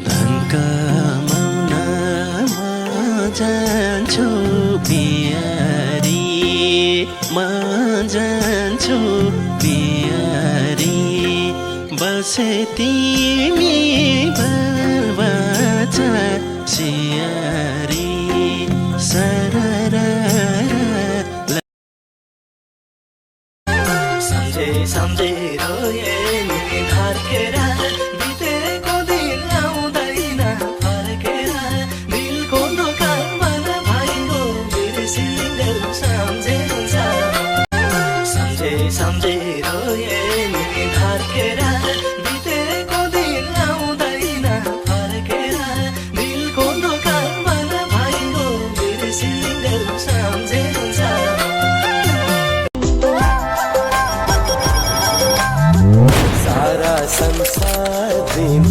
धन कमाउन म जान्छु बिहारी, म जान्छु बिहारी, बसे तिमी बालबच्चा सियारी सररा सम्झे सम्झे रोए नि फर्केर बितेको दिन आउँदैन फर्केर दिलको दोकानमा भाइको बिर्सिँदै सम्झेन्छ सम्झे सम्झे रोए नि फर्केर बितेको दिन आउँदैन फर्केर दिलको दोकानमा भाइको बिर्सिँदै सम्झेन्छ सारा संसार दिन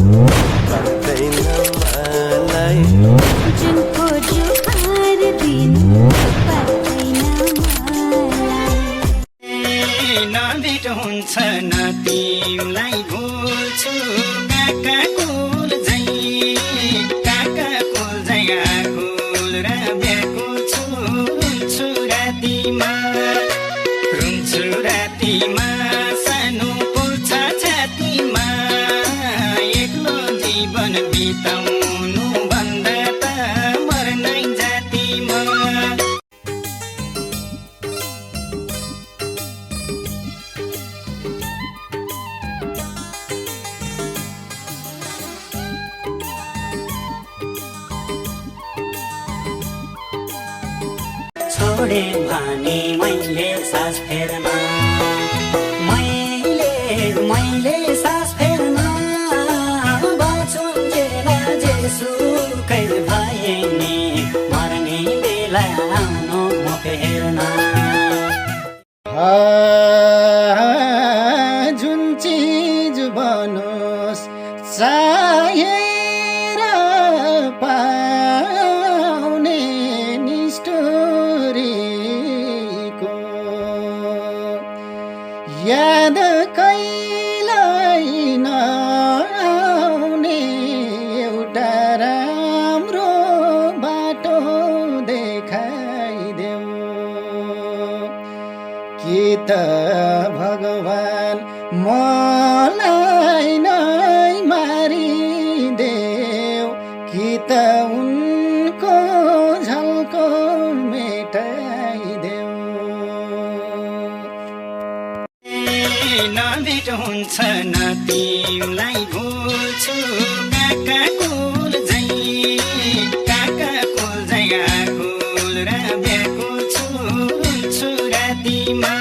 पर्दैन मलाई जुनको जुहार दिन पर्दैन मलाई नभेट हुन्छ न तिमलाई भुल्छु काका कुल झै आकुल र व्याकुल छु रातिमा सानो पुल्छ छातीमा एक्लो जीवन बिताउनु भन्दा त मर्नै जातिमा छोडे भने मैले सास फेर्न मैले सास फेर्न बाँचुन्जेला जेसुकै भए नि मर्ने बेला आउनु मुख हेर्न जुन चिज बनोस् चाहेर पाउने निष्ठुरीको याद कहिल्यै नआउने एउटा राम्रो बाटो देखाइदेऊ कि त भगवान मलाई नै मारिदेऊ कि त उनको झल्को मेटाइदेऊ नभेट हुन्छ न तिमलाई भुल्छु काका कुल झै आकुल र व्याकुल छु रातिमा